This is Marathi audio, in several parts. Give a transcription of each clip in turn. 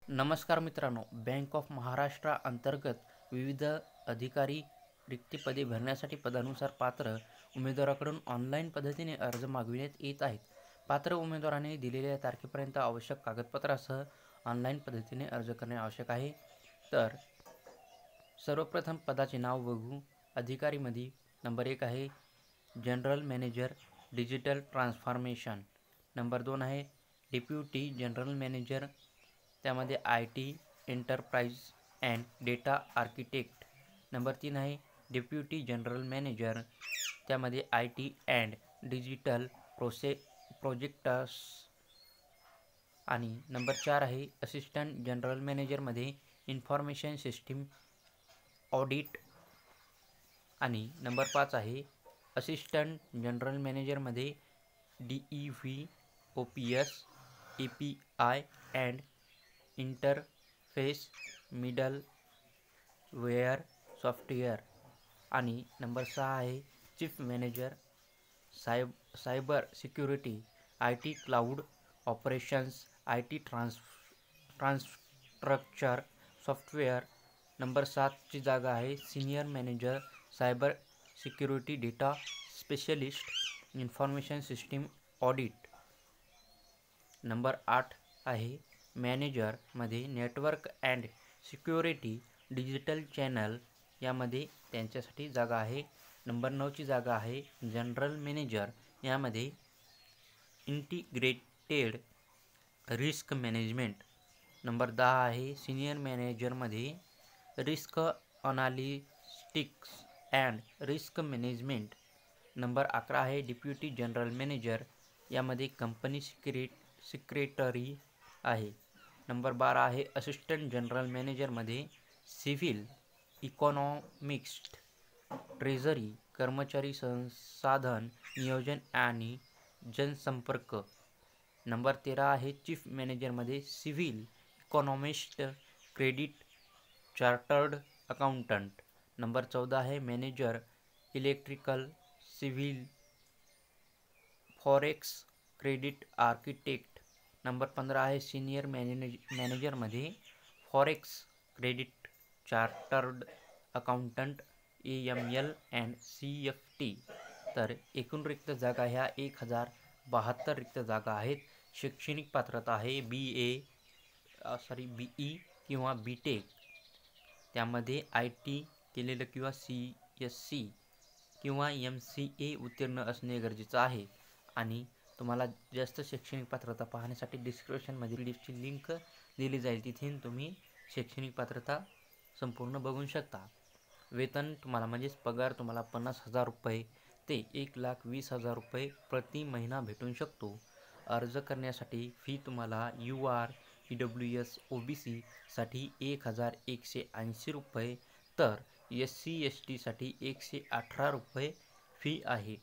नमस्कार मित्रांनो, बँक ऑफ महाराष्ट्र अंतर्गत विविध अधिकारी रिक्त पदे भरण्यासाठी पदानुसार पात्र उमेदवाराकडून ऑनलाईन पद्धतीने अर्ज मागविण्यात येत आहेत. पात्र उमेदवाराने दिलेल्या तारखेपर्यंत आवश्यक कागदपत्रासह ऑनलाईन पद्धतीने अर्ज करणे आवश्यक आहे. तर सर्वप्रथम पदाचे नाव बघू. अधिकारीमध्ये नंबर 1 आहे general manager digital transformation. Number 2 आहे डेप्युटी जनरल मॅनेजर, त्यामध्ये IT enterprise and data architect. Number 3 आहे डेप्युटी जनरल मॅनेजर, त्यामध्ये IT अँड डिजिटल प्रोजेक्ट्स. आणि नंबर 4 आहे असिस्टंट जनरल मॅनेजरमध्ये इन्फॉर्मेशन सिस्टीम ऑडिट. आणि नंबर 5 आहे असिस्टंट जनरल मॅनेजरमध्ये DEV OPS API and interface middleware software. आणि नंबर 6 आहे chief manager cyber security IT cloud operations IT ट्रान्सस्ट्रक्चर सॉफ्टवेअर. नंबर 7ची जागा आहे senior manager cyber security data specialist information system audit. Number 8 आहे मॅनेजरमध्ये network and security digital channel, यामध्ये त्यांच्यासाठी जागा आहे. नंबर 9ची जागा आहे जनरल मॅनेजर, यामध्ये इंटिग्रेटेड रिस्क मॅनेजमेंट. नंबर 10 आहे सिनियर मॅनेजरमध्ये risk analytics and risk management. Number 11 आहे डेप्युटी जनरल मॅनेजर, यामध्ये कंपनी सेक्रेटरी आहे. नंबर 12 आहे असिस्टंट जनरल मॅनेजरमध्ये सिव्हिल इकॉनॉमिक्स ट्रेझरी कर्मचारी संसाधन नियोजन आणि जनसंपर्क. नंबर 13 आहे चीफ मॅनेजरमध्ये civil economist credit chartered accountant. Number 14 आहे manager electrical civil forex credit architect. Number 15 आहे सिनियर मॅनेजरमध्ये forex credit chartered accountant AML and CFT. तर एकूण रिक्त जागा ह्या 1072 रिक्त जागा आहेत. शैक्षणिक पात्रता आहे BE किंवा BTech, त्यामध्ये IT केलेलं किंवा CSC किंवा MCA उत्तीर्ण असणे गरजेचं आहे. आणि तुम्हाला जास्त शैक्षणिक पात्रता पाहण्यासाठी डिस्क्रिप्शनमध्ये PDFची लिंक दिली जाईल, तिथे तुम्ही शैक्षणिक पात्रता संपूर्ण बघू शकता. वेतन तुम्हाला म्हणजेच पगार तुम्हाला 50,000 रुपये ते 1,20,000 रुपये प्रति महिना भेटून शकतो. अर्ज करण्यासाठी फी तुम्हाला UR EWS OBC साठी 1,180 रुपये, तर SC ST साठी 118 रुपये फी आहे.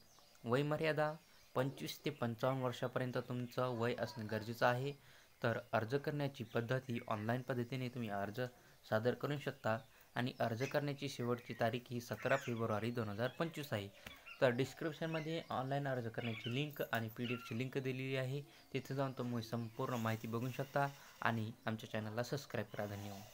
वयमर्यादा 25 ते 55 वर्षापर्यंत तुमचं वय असणं गरजेचं आहे. तर अर्ज करण्याची पद्धत ही ऑनलाईन पद्धतीने तुम्ही अर्ज सादर करू शकता आणि अर्ज करण्याची शेवटची तारीख ही 17 फेब्रुवारी 2025 आहे. तर डिस्क्रिप्शनमध्ये ऑनलाईन अर्ज करण्याची लिंक आणि PDFची लिंक दिलेली आहे, तिथे जाऊन तुम्ही संपूर्ण माहिती बघू शकता आणि आमच्या चॅनलला सबस्क्राईब करा. धन्यवाद.